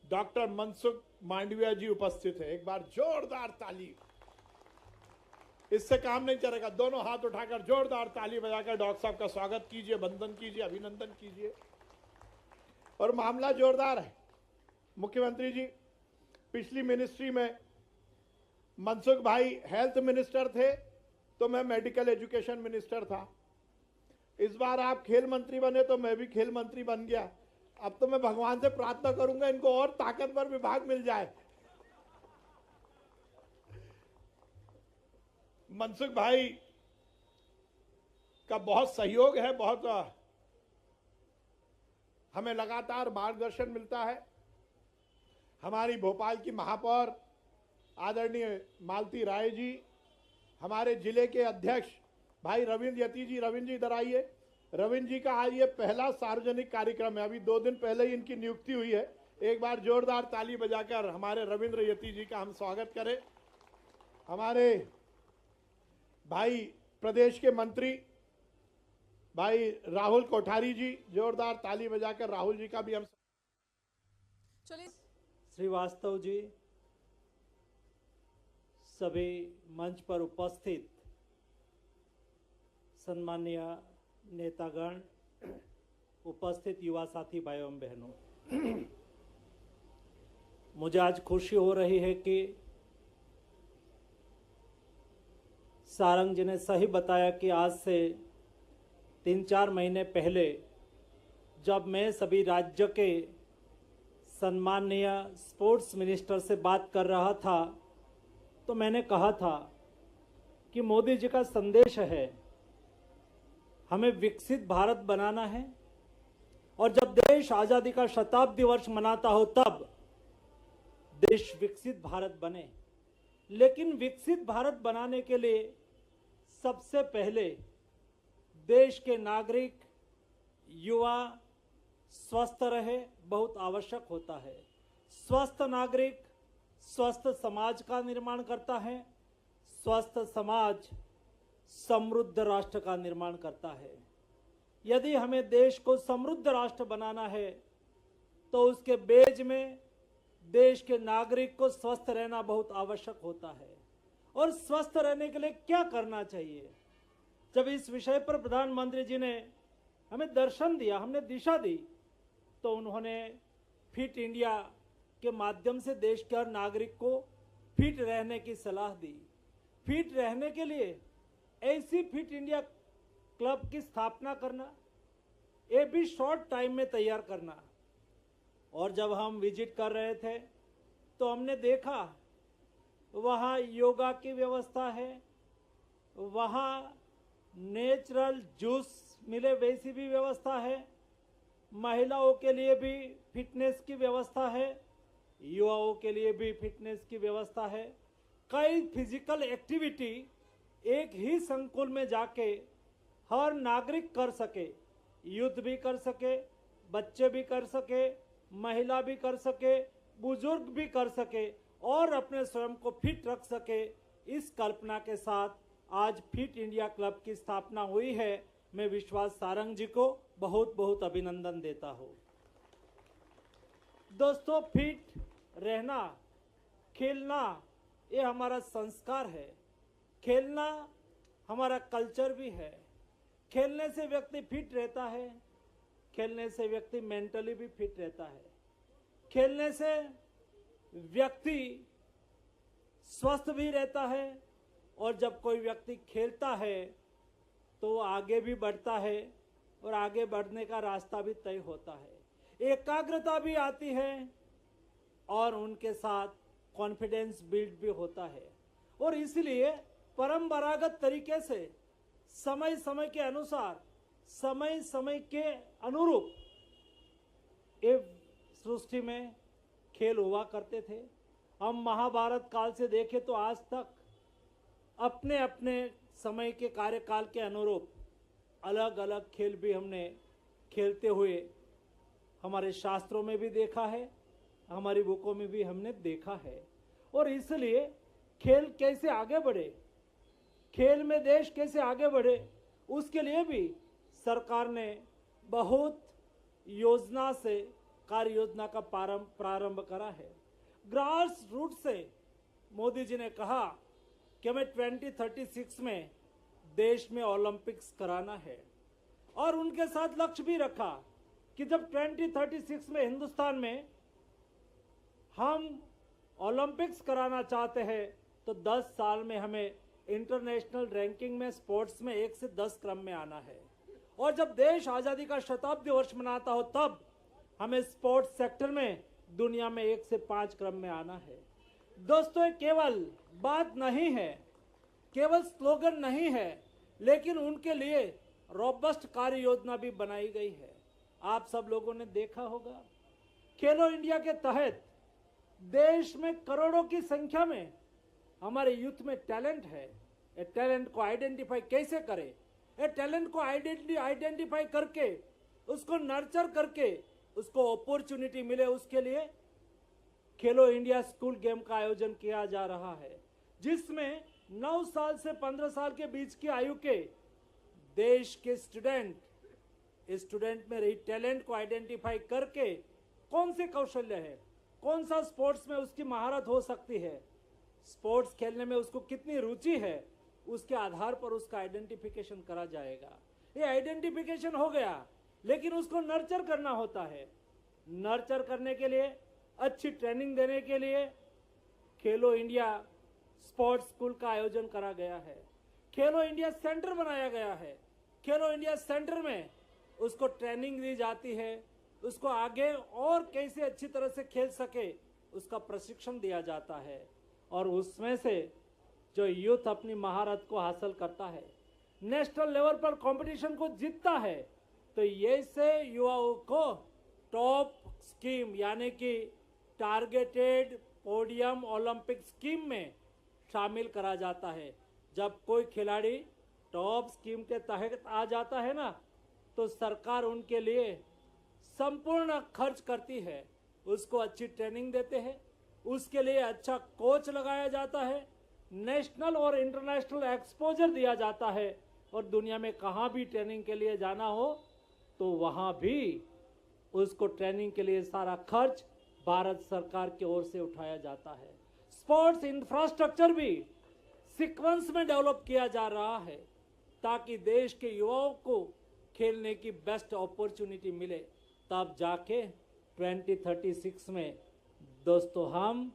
डॉक्टर मनसुख मांडविया जी उपस्थित है। एक बार जोरदार ताली। इससे काम नहीं चलेगा, दोनों हाथ उठाकर जोरदार ताली बजाकर डॉक्टर साहब का स्वागत कीजिए, वंदन कीजिए, अभिनंदन कीजिए। और मामला जोरदार है। मुख्यमंत्री जी, पिछली मिनिस्ट्री में मनसुख भाई हेल्थ मिनिस्टर थे तो मैं मेडिकल एजुकेशन मिनिस्टर था। इस बार आप खेल मंत्री बने तो मैं भी खेल मंत्री बन गया। अब तो मैं भगवान से प्रार्थना करूंगा इनको और ताकतवर विभाग मिल जाए। मनसुख भाई का बहुत सहयोग है, बहुत हमें लगातार मार्गदर्शन मिलता है। हमारी भोपाल की महापौर आदरणीय मालती राय जी, हमारे जिले के अध्यक्ष भाई रविंद्र यति जी, रविंद्र जी इधर आइए। रविंद्र जी का आज ये पहला सार्वजनिक कार्यक्रम है, अभी 2 दिन पहले ही इनकी नियुक्ति हुई है। एक बार जोरदार ताली बजाकर हमारे रविंद्र यति जी का हम स्वागत करें। हमारे भाई प्रदेश के मंत्री भाई राहुल कोठारी जी, जोरदार ताली बजाकर राहुल जी का भी हम चलिए श्रीवास्तव जी, सभी मंच पर उपस्थित सम्मानीय नेतागण, उपस्थित युवा साथी भाइयों एवं बहनों, मुझे आज खुशी हो रही है कि सारंग जी ने सही बताया कि आज से 3-4 महीने पहले जब मैं सभी राज्य के सम्माननीय स्पोर्ट्स मिनिस्टर से बात कर रहा था तो मैंने कहा था कि मोदी जी का संदेश है हमें विकसित भारत बनाना है, और जब देश आजादी का शताब्दी वर्ष मनाता हो तब देश विकसित भारत बने। लेकिन विकसित भारत बनाने के लिए सबसे पहले देश के नागरिक, युवा स्वस्थ रहे बहुत आवश्यक होता है। स्वस्थ नागरिक स्वस्थ समाज का निर्माण करता है, स्वस्थ समाज समृद्ध राष्ट्र का निर्माण करता है। यदि हमें देश को समृद्ध राष्ट्र बनाना है तो उसके बेज में देश के नागरिक को स्वस्थ रहना बहुत आवश्यक होता है। और स्वस्थ रहने के लिए क्या करना चाहिए, जब इस विषय पर प्रधानमंत्री जी ने हमें दर्शन दिया, हमने दिशा दी, तो उन्होंने फिट इंडिया के माध्यम से देश के हर नागरिक को फिट रहने की सलाह दी। फिट रहने के लिए ऐसी फिट इंडिया क्लब की स्थापना करना, ये भी शॉर्ट टाइम में तैयार करना। और जब हम विजिट कर रहे थे तो हमने देखा वहाँ योगा की व्यवस्था है, वहाँ नेचुरल जूस मिले वैसी भी व्यवस्था है, महिलाओं के लिए भी फिटनेस की व्यवस्था है, युवाओं के लिए भी फिटनेस की व्यवस्था है। कई फिजिकल एक्टिविटी एक ही संकुल में जाके हर नागरिक कर सके, युद्ध भी कर सके, बच्चे भी कर सके, महिला भी कर सके, बुजुर्ग भी कर सके और अपने स्वयं को फिट रख सके। इस कल्पना के साथ आज फिट इंडिया क्लब की स्थापना हुई है। मैं विश्वास सारंग जी को बहुत बहुत अभिनंदन देता हूँ। दोस्तों, फिट रहना, खेलना ये हमारा संस्कार है, खेलना हमारा कल्चर भी है। खेलने से व्यक्ति फिट रहता है, खेलने से व्यक्ति मेंटली भी फिट रहता है, खेलने से व्यक्ति स्वस्थ भी रहता है। और जब कोई व्यक्ति खेलता है तो वो आगे भी बढ़ता है और आगे बढ़ने का रास्ता भी तय होता है, एकाग्रता भी आती है और उनके साथ कॉन्फिडेंस बिल्ड भी होता है। और इसलिए परंपरागत तरीके से समय समय के अनुसार, समय समय के अनुरूप ये सृष्टि में खेल हुआ करते थे। हम महाभारत काल से देखें तो आज तक अपने अपने समय के कार्यकाल के अनुरूप अलग अलग खेल भी हमने खेलते हुए हमारे शास्त्रों में भी देखा है, हमारी बुकों में भी हमने देखा है। और इसलिए खेल कैसे आगे बढ़े, खेल में देश कैसे आगे बढ़े, उसके लिए भी सरकार ने बहुत योजना से कार्य योजना का प्रारंभ करा है। ग्रास रूट से मोदी जी ने कहा कि हमें 2036 में देश में ओलंपिक्स कराना है, और उनके साथ लक्ष्य भी रखा कि जब 2036 में हिंदुस्तान में हम ओलंपिक्स कराना चाहते हैं तो 10 साल में हमें इंटरनेशनल रैंकिंग में स्पोर्ट्स में 1 से 10 क्रम में आना है। और जब देश आज़ादी का शताब्दी वर्ष मनाता हो तब हमें स्पोर्ट्स सेक्टर में दुनिया में 1 से 5 क्रम में आना है। दोस्तों, ये केवल बात नहीं है, केवल स्लोगन नहीं है, लेकिन उनके लिए रोबस्ट कार्य योजना भी बनाई गई है। आप सब लोगों ने देखा होगा, खेलो इंडिया के तहत देश में करोड़ों की संख्या में हमारे यूथ में टैलेंट है। ये टैलेंट को आइडेंटिफाई कैसे करें, ये टैलेंट को आइडेंटिफाई करके उसको नर्चर करके उसको अपॉर्चुनिटी मिले, उसके लिए खेलो इंडिया स्कूल गेम का आयोजन किया जा रहा है। जिसमें 9 साल से 15 साल के बीच की आयु के देश के स्टूडेंट में रही टैलेंट को आइडेंटिफाई करके कौन से कौशल्य है, कौन सा स्पोर्ट्स में उसकी महारत हो सकती है, स्पोर्ट्स खेलने में उसको कितनी रुचि है, उसके आधार पर उसका आइडेंटिफिकेशन करा जाएगा। ये आइडेंटिफिकेशन हो गया, लेकिन उसको नर्चर करना होता है। नर्चर करने के लिए, अच्छी ट्रेनिंग देने के लिए खेलो इंडिया स्पोर्ट्स स्कूल का आयोजन करा गया है। खेलो इंडिया सेंटर बनाया गया है। खेलो इंडिया सेंटर में उसको ट्रेनिंग दी जाती है, उसको आगे और कैसे अच्छी तरह से खेल सके उसका प्रशिक्षण दिया जाता है, और उसमें से जो यूथ अपनी महारत को हासिल करता है, नेशनल लेवल पर कंपटीशन को जीतता है, तो ये से युवाओं को टॉप स्कीम यानी कि टारगेटेड पोडियम ओलंपिक स्कीम में शामिल करा जाता है। जब कोई खिलाड़ी टॉप स्कीम के तहत आ जाता है ना, तो सरकार उनके लिए संपूर्ण खर्च करती है, उसको अच्छी ट्रेनिंग देते हैं, उसके लिए अच्छा कोच लगाया जाता है, नेशनल और इंटरनेशनल एक्सपोजर दिया जाता है, और दुनिया में कहाँ भी ट्रेनिंग के लिए जाना हो तो वहाँ भी उसको ट्रेनिंग के लिए सारा खर्च भारत सरकार की ओर से उठाया जाता है। स्पोर्ट्स इंफ्रास्ट्रक्चर भी सीक्वेंस में डेवलप किया जा रहा है ताकि देश के युवाओं को खेलने की बेस्ट अपॉर्चुनिटी मिले, तब जाके 2036 में दोस्तों हम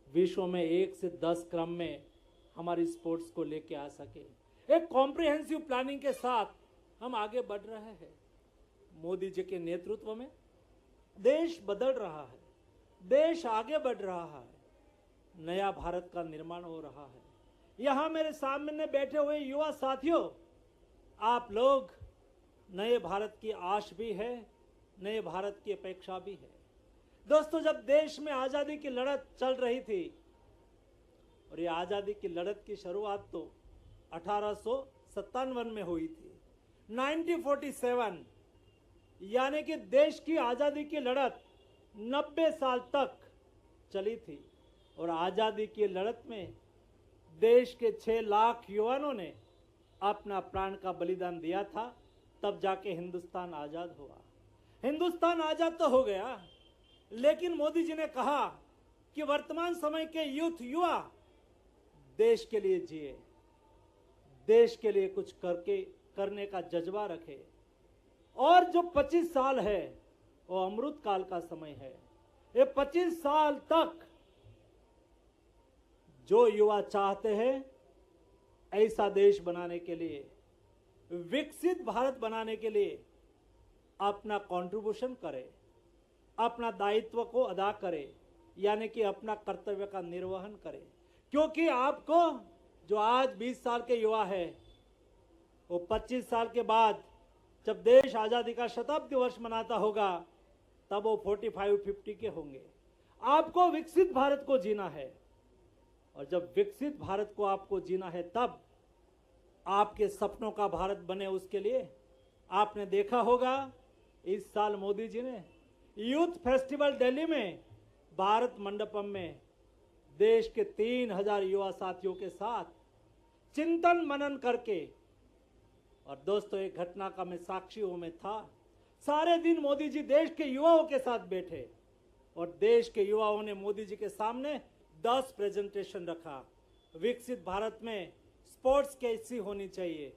विश्व में 1 से 10 क्रम में हमारी स्पोर्ट्स को लेके आ सके। एक कॉम्प्रिहेंसिव प्लानिंग के साथ हम आगे बढ़ रहे हैं। मोदी जी के नेतृत्व में देश बदल रहा है, देश आगे बढ़ रहा है, नया भारत का निर्माण हो रहा है। यहां मेरे सामने बैठे हुए युवा साथियों, आप लोग नए भारत की आश भी है, नए भारत की अपेक्षा भी है। दोस्तों, जब देश में आजादी की लड़त चल रही थी, और ये आजादी की लड़त की शुरुआत तो 1857 में हुई थी। 1947 यानी कि देश की आजादी की लड़त 90 साल तक चली थी, और आजादी की लड़त में देश के 6 लाख युवाओं ने अपना प्राण का बलिदान दिया था, तब जाके हिंदुस्तान आजाद हुआ। हिंदुस्तान आजाद तो हो गया, लेकिन मोदी जी ने कहा कि वर्तमान समय के युवा देश के लिए जिए, देश के लिए कुछ करने का जज्बा रखे, और जो 25 साल है वो अमृत काल का समय है। ये 25 साल तक जो युवा चाहते हैं ऐसा देश बनाने के लिए, विकसित भारत बनाने के लिए अपना कंट्रीब्यूशन करे, अपना दायित्व को अदा करे, यानी कि अपना कर्तव्य का निर्वहन करे। क्योंकि आपको जो आज 20 साल के युवा है, वो 25 साल के बाद जब देश आजादी का शताब्दी वर्ष मनाता होगा, तब वो 45-50 के होंगे। आपको विकसित भारत को जीना है, और जब विकसित भारत को आपको जीना है, तब आपके सपनों का भारत बने, उसके लिए आपने देखा होगा इस साल मोदी जी ने यूथ फेस्टिवल दिल्ली में भारत मंडपम में देश के 3000 युवा साथियों के साथ चिंतन मनन करके, और दोस्तों एक घटना का मैं साक्षी हूं, मैं था, सारे दिन मोदी जी देश के युवाओं के साथ बैठे, और देश के युवाओं ने मोदी जी के सामने 10 प्रेजेंटेशन रखा। विकसित भारत में स्पोर्ट्स कैसी होनी चाहिए,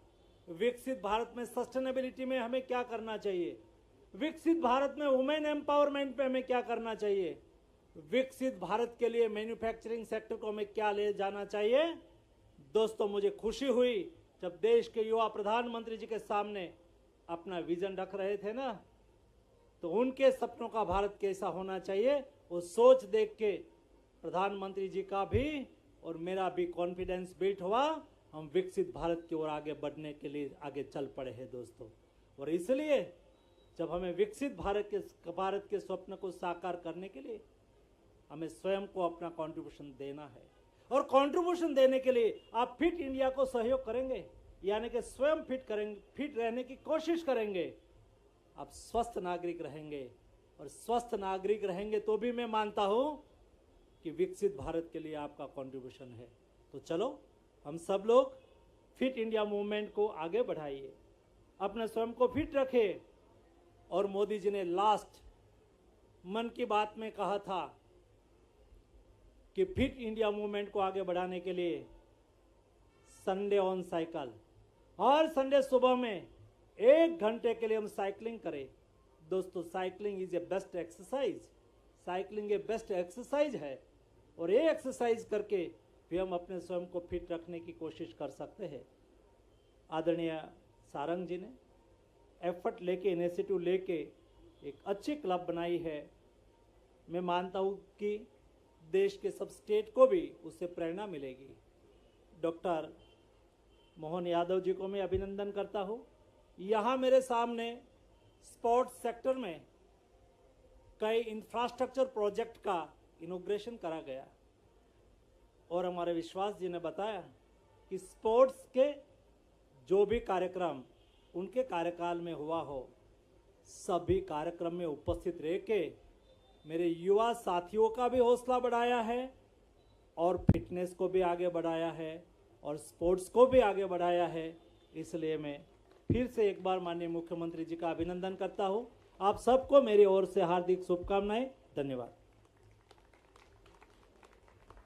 विकसित भारत में सस्टेनेबिलिटी में हमें क्या करना चाहिए, विकसित भारत में वुमेन एम्पावरमेंट पे हमें क्या करना चाहिए, विकसित भारत के लिए मैन्युफैक्चरिंग सेक्टर को हमें क्या ले जाना चाहिए। दोस्तों, मुझे खुशी हुई जब देश के युवा प्रधानमंत्री जी के सामने अपना विजन रख रहे थे ना, तो उनके सपनों का भारत कैसा होना चाहिए वो सोच देख के प्रधानमंत्री जी का भी और मेरा भी कॉन्फिडेंस बिल्ड हुआ। हम विकसित भारत की ओर आगे बढ़ने के लिए आगे चल पड़े हैं दोस्तों। और इसलिए जब हमें विकसित भारत के स्वप्न को साकार करने के लिए हमें स्वयं को अपना कंट्रीब्यूशन देना है, और कंट्रीब्यूशन देने के लिए आप फिट इंडिया को सहयोग करेंगे, यानी कि स्वयं फिट रहने की कोशिश करेंगे, आप स्वस्थ नागरिक रहेंगे, और स्वस्थ नागरिक रहेंगे तो भी मैं मानता हूं कि विकसित भारत के लिए आपका कंट्रीब्यूशन है। तो चलो हम सब लोग फिट इंडिया मूवमेंट को आगे बढ़ाइए, अपने स्वयं को फिट रखें। और मोदी जी ने लास्ट मन की बात में कहा था कि फिट इंडिया मूवमेंट को आगे बढ़ाने के लिए Sunday on cycle, her Sunday सुबह में 1 घंटे के लिए हम साइकिलिंग करें। दोस्तों, cycling is a best exercise, cycling A best exercise है। और ये एक्सरसाइज करके भी हम अपने स्वयं को फिट रखने की कोशिश कर सकते हैं। आदरणीय सारंग जी ने एफर्ट लेके, इनिशिएटिव लेके एक अच्छी क्लब बनाई है। मैं मानता हूँ कि देश के सब स्टेट को भी उससे प्रेरणा मिलेगी। डॉक्टर मोहन यादव जी को मैं अभिनंदन करता हूँ। यहाँ मेरे सामने स्पोर्ट्स सेक्टर में कई इंफ्रास्ट्रक्चर प्रोजेक्ट का इनॉग्रेशन करा गया और हमारे विश्वास जी ने बताया कि स्पोर्ट्स के जो भी कार्यक्रम उनके कार्यकाल में हुआ हो, सभी कार्यक्रम में उपस्थित रह के मेरे युवा साथियों का भी हौसला बढ़ाया है और फिटनेस को भी आगे बढ़ाया है और स्पोर्ट्स को भी आगे बढ़ाया है। इसलिए मैं फिर से एक बार माननीय मुख्यमंत्री जी का अभिनंदन करता हूं। आप सबको मेरी ओर से हार्दिक शुभकामनाएं। धन्यवाद।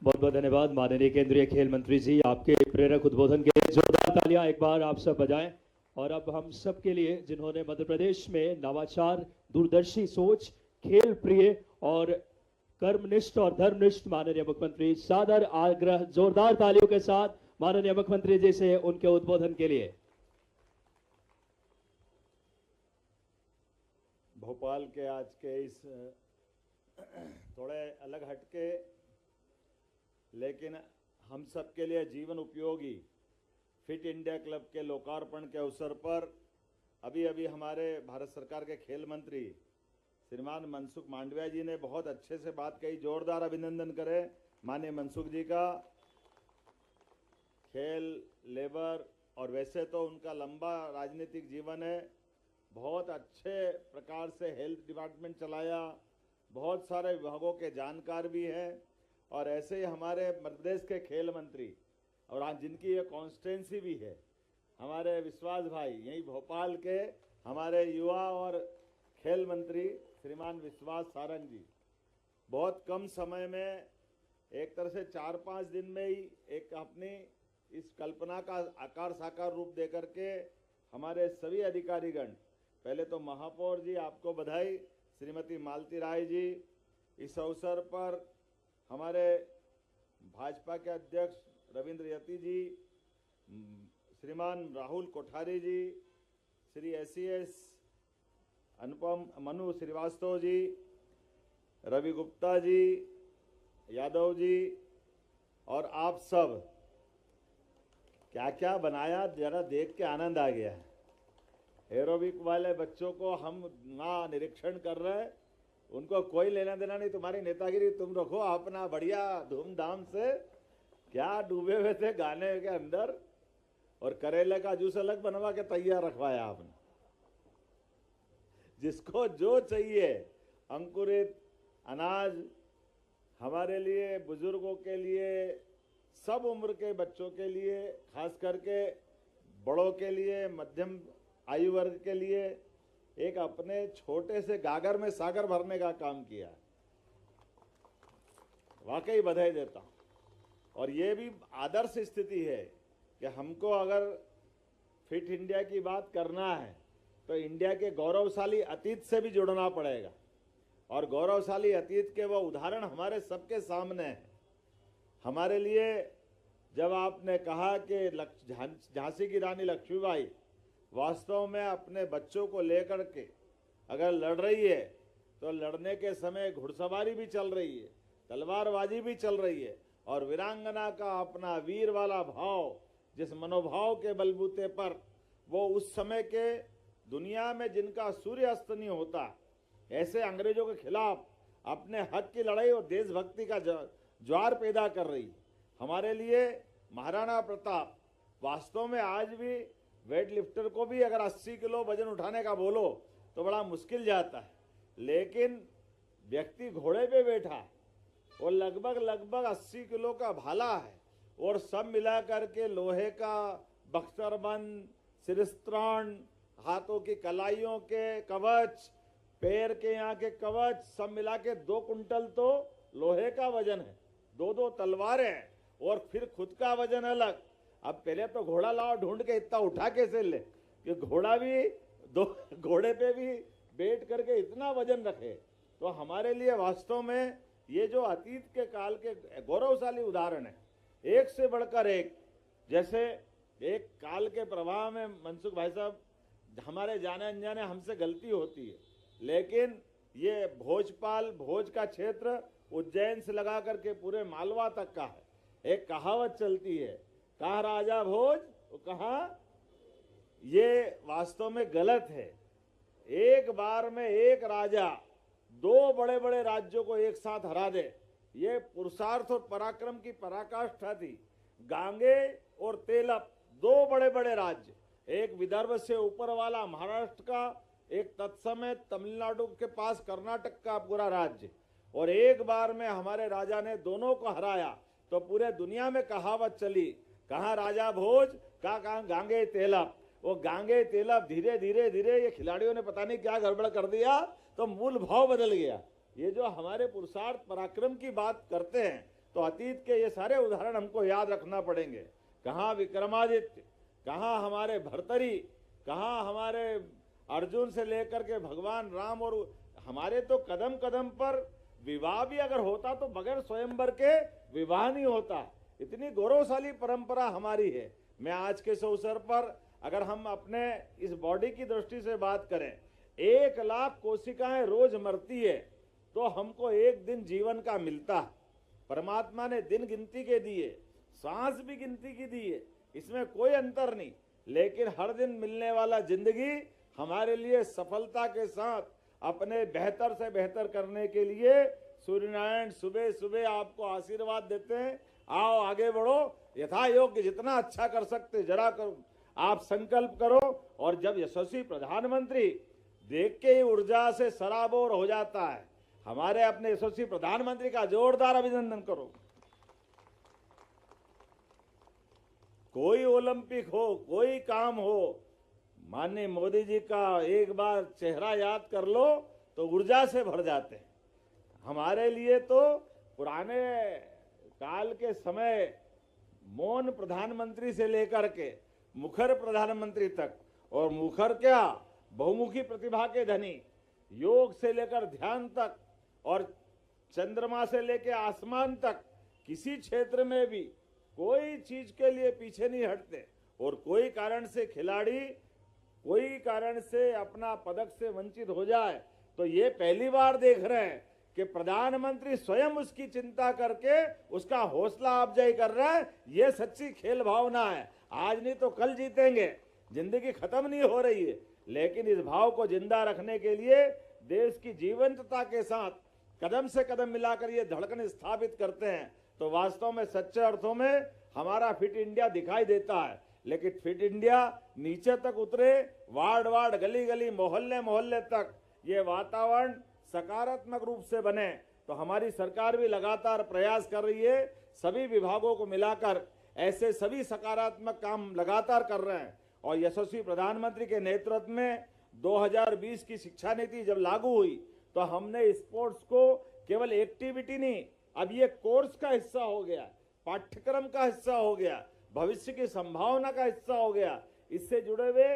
बहुत बहुत धन्यवाद माननीय केंद्रीय खेल मंत्री जी, आपके प्रेरक उद्बोधन के लिए जोरदार तालियां एक बार आप सब बजाएं। और अब हम सब के लिए, जिन्होंने मध्य प्रदेश में नवाचार, दूरदर्शी सोच, खेल प्रिय और कर्मनिष्ठ और धर्मनिष्ठ माननीय मुख्यमंत्री, सादर आग्रह जोरदार तालियों के साथ माननीय मुख्यमंत्री जी से उनके उद्बोधन के लिए। भोपाल के आज के इस थोड़े अलग हटके लेकिन हम सब के लिए जीवन उपयोगी फिट इंडिया क्लब के लोकार्पण के अवसर पर अभी अभी हमारे भारत सरकार के खेल मंत्री श्रीमान मनसुख मांडविया जी ने बहुत अच्छे से बात कही। जोरदार अभिनंदन करें माननीय मनसुख जी का। खेल, लेबर और वैसे तो उनका लंबा राजनीतिक जीवन है, बहुत अच्छे प्रकार से हेल्थ डिपार्टमेंट चलाया, बहुत सारे विभागों के जानकार भी हैं। और ऐसे ही हमारे मध्य प्रदेश के खेल मंत्री और आज जिनकी ये कॉन्स्टिट्यूंसी भी है, हमारे विश्वास भाई, यही भोपाल के हमारे युवा और खेल मंत्री श्रीमान विश्वास सारंग जी, बहुत कम समय में एक तरह से 4-5 दिन में ही एक अपनी इस कल्पना का आकार साकार रूप दे करके हमारे सभी अधिकारीगण, पहले तो महापौर जी आपको बधाई, श्रीमती मालती राय जी, इस अवसर पर हमारे भाजपा के अध्यक्ष रविंद्र यति जी, श्रीमान राहुल कोठारी जी, श्री SES अनुपम मनु श्रीवास्तव जी, रवि गुप्ता जी, यादव जी और आप सब, क्या क्या बनाया जरा देख के आनंद आ गया है। एरोबिक वाले बच्चों को हम ना निरीक्षण कर रहे, उनको कोई लेना देना नहीं, तुम्हारी नेतागिरी तुम रखो अपना बढ़िया धूमधाम से। क्या डूबे हुए थे गाने के अंदर, और करेले का जूस अलग बनवा के तैयार रखवाया आपने। जिसको जो चाहिए अंकुरित अनाज, हमारे लिए, बुजुर्गों के लिए, सब उम्र के बच्चों के लिए, खास करके बड़ों के लिए, मध्यम आयु वर्ग के लिए एक अपने छोटे से गागर में सागर भरने का काम किया। वाकई बधाई देता हूं। और ये भी आदर्श स्थिति है कि हमको अगर फिट इंडिया की बात करना है तो इंडिया के गौरवशाली अतीत से भी जुड़ना पड़ेगा। और गौरवशाली अतीत के वो उदाहरण हमारे सबके सामने हैं। हमारे लिए जब आपने कहा कि झांसी की रानी लक्ष्मीबाई वास्तव में अपने बच्चों को लेकर के अगर लड़ रही है तो लड़ने के समय घुड़सवारी भी चल रही है, तलवारबाजी भी चल रही है, और वीरांगना का अपना वीर वाला भाव, जिस मनोभाव के बलबूते पर वो उस समय के दुनिया में जिनका सूर्य अस्त नहीं होता, ऐसे अंग्रेजों के खिलाफ अपने हक की लड़ाई और देशभक्ति का ज्वार पैदा कर रही। हमारे लिए महाराणा प्रताप वास्तव में आज भी वेट लिफ्टर को भी अगर 80 किलो वजन उठाने का बोलो तो बड़ा मुश्किल जाता है, लेकिन व्यक्ति घोड़े पे बैठा और लगभग 80 किलो का भाला है, और सब मिला करके लोहे का बख्तरबंद, सिरस्त्राण, हाथों की कलाइयों के कवच, पैर के यहाँ के कवच, सब मिला के 2 कुंटल तो लोहे का वजन है। 2-2 तलवारें और फिर खुद का वजन अलग। अब पहले तो घोड़ा लाओ, ढूंढ के इतना उठा कैसे ले कि घोड़ा भी घोड़े पे भी बैठ करके इतना वजन रखे। तो हमारे लिए वास्तव में ये जो अतीत के काल के गौरवशाली उदाहरण है, एक से बढ़कर एक। जैसे एक काल के प्रवाह में मनसुख भाई साहब, हमारे जाने अनजाने हमसे गलती होती है, लेकिन ये भोज का क्षेत्र उज्जैन से लगा करके पूरे मालवा तक का है। एक कहावत चलती है, कहा राजा भोज, कहा, ये वास्तव में गलत है। एक बार में एक राजा 2 बड़े बड़े राज्यों को एक साथ हरा दे, ये पुरुषार्थ और पराक्रम की पराकाष्ठा थी। गांगे और तेलप 2 बड़े बड़े राज्य, एक विदर्भ से ऊपर वाला महाराष्ट्र का, एक तत्समय तमिलनाडु के पास कर्नाटक का पूरा राज्य, और एक बार में हमारे राजा ने दोनों को हराया। तो पूरे दुनिया में कहावत चली, कहाँ राजा भोज, कहाँ गांगे तेलप। वो गांगे तेलप धीरे धीरे धीरे ये खिलाड़ियों ने पता नहीं क्या गड़बड़ कर दिया, तो मूल भाव बदल गया। ये जो हमारे पुरुषार्थ पराक्रम की बात करते हैं, तो अतीत के ये सारे उदाहरण हमको याद रखना पड़ेंगे। कहाँ विक्रमादित्य, कहाँ हमारे भर्तरी, कहाँ हमारे अर्जुन से लेकर के भगवान राम, और हमारे तो कदम कदम पर विवाह भी अगर होता तो बगैर स्वयंवर के विवाह नहीं होता। इतनी गौरवशाली परंपरा हमारी है। मैं आज के इस अवसर पर अगर हम अपने इस बॉडी की दृष्टि से बात करें, 1 लाख कोशिकाएं रोज मरती है, तो हमको एक दिन जीवन का मिलता है। परमात्मा ने दिन गिनती के दिए, सांस भी गिनती की दी है, इसमें कोई अंतर नहीं। लेकिन हर दिन मिलने वाला जिंदगी हमारे लिए सफलता के साथ अपने बेहतर से बेहतर करने के लिए सूर्यनारायण सुबह सुबह आपको आशीर्वाद देते हैं, आओ आगे बढ़ो, यथा योग्य जितना अच्छा कर सकते जरा करो, आप संकल्प करो। और जब यशस्वी प्रधानमंत्री देख के ही ऊर्जा से सराबोर हो जाता है, हमारे अपने यशस्वी प्रधानमंत्री का जोरदार अभिनंदन करो। कोई ओलंपिक हो, कोई काम हो, माननीय मोदी जी का एक बार चेहरा याद कर लो तो ऊर्जा से भर जाते हैं। हमारे लिए तो पुराने काल के समय मौन प्रधानमंत्री से लेकर के मुखर प्रधानमंत्री तक, और मुखर क्या, बहुमुखी प्रतिभा के धनी, योग से लेकर ध्यान तक और चंद्रमा से लेकर आसमान तक, किसी क्षेत्र में भी कोई चीज के लिए पीछे नहीं हटते। और कोई कारण से खिलाड़ी कोई कारण से अपना पदक से वंचित हो जाए तो ये पहली बार देख रहे हैं कि प्रधानमंत्री स्वयं उसकी चिंता करके उसका हौसला अफजाई कर रहा है। ये सच्ची खेल भावना है। आज नहीं तो कल जीतेंगे, जिंदगी खत्म नहीं हो रही है, लेकिन इस भाव को जिंदा रखने के लिए देश की जीवंतता के साथ कदम से कदम मिलाकर ये धड़कन स्थापित करते हैं। तो वास्तव में सच्चे अर्थों में हमारा फिट इंडिया दिखाई देता है। लेकिन फिट इंडिया नीचे तक उतरे, वार्ड वार्ड, गली गली, मोहल्ले मोहल्ले तक ये वातावरण सकारात्मक रूप से बने, तो हमारी सरकार भी लगातार प्रयास कर रही है। सभी विभागों को मिलाकर ऐसे सभी सकारात्मक काम लगातार कर रहे हैं। और यशस्वी प्रधानमंत्री के नेतृत्व में 2020 की शिक्षा नीति जब लागू हुई तो हमने स्पोर्ट्स को केवल एक्टिविटी नहीं, अब ये कोर्स का हिस्सा हो गया, पाठ्यक्रम का हिस्सा हो गया, भविष्य की संभावना का हिस्सा हो गया। इससे जुड़े हुए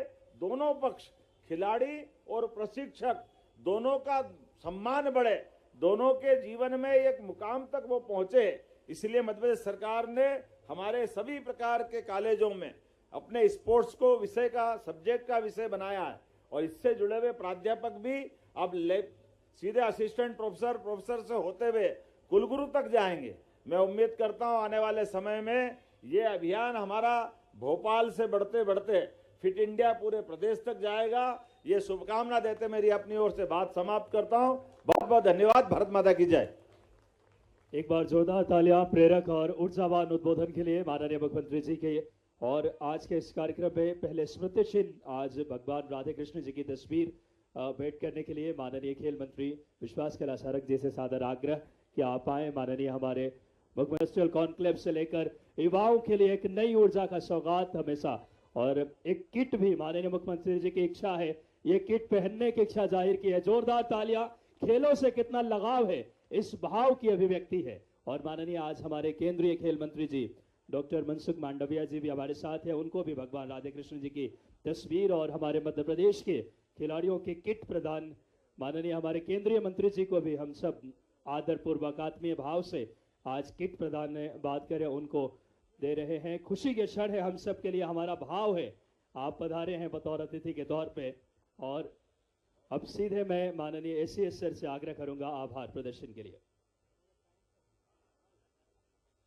दोनों पक्ष, खिलाड़ी और प्रशिक्षक, दोनों का सम्मान बढ़े, दोनों के जीवन में एक मुकाम तक वो पहुंचे। इसलिए मध्य प्रदेश सरकार ने हमारे सभी प्रकार के कॉलेजों में अपने स्पोर्ट्स को विषय का, सब्जेक्ट का विषय बनाया है। और इससे जुड़े हुए प्राध्यापक भी अब सीधे असिस्टेंट प्रोफेसर, प्रोफेसर से होते हुए कुलगुरु तक जाएंगे। मैं उम्मीद करता हूं आने वाले समय में ये अभियान हमारा भोपाल से बढ़ते बढ़ते फिट इंडिया पूरे प्रदेश तक जाएगा। ये शुभकामना देते मेरी अपनी ओर से बात समाप्त करता हूं। बहुत बहुत धन्यवाद। भारत माता की जय। एक बार जोरदार तालियां प्रेरक और ऊर्जावान उद्बोधन के लिए माननीय मुख्यमंत्री जी के। और आज के इस कार्यक्रम में पहले स्मृति चिन्ह आज भगवान राधे कृष्ण जी की तस्वीर भेंट करने के लिए माननीय खेल मंत्री विश्वास कैलाश सारंग जी से सादर आग्रह कि आप आए। माननीय हमारे मुख्यमंत्री इंडस्ट्रियल कॉन्क्लेव से लेकर युवाओं के लिए एक नई ऊर्जा का सौगात हमेशा, और एक किट भी माननीय मुख्यमंत्री जी की इच्छा है, ये किट पहनने की इच्छा जाहिर की है। जोरदार तालियां। खेलों से कितना लगाव है, इस भाव की अभिव्यक्ति है। और माननीय आज हमारे केंद्रीय खेल मंत्री जी डॉक्टर मनसुख मांडविया जी भी हमारे साथ हैं, उनको भी भगवान राधे कृष्ण जी की तस्वीर और हमारे मध्य प्रदेश के खिलाड़ियों के किट प्रदान, माननीय हमारे केंद्रीय मंत्री जी को भी हम सब आदरपूर्वक आत्मीय भाव से आज किट प्रदान बात करें उनको दे रहे हैं। खुशी के क्षण है हम सब के लिए, हमारा भाव है। आप पधारे हैं बतौर अतिथि के तौर पे, और अब सीधे मैं माननीय एसीएस सर से आग्रह करूंगा आभार प्रदर्शन के लिए।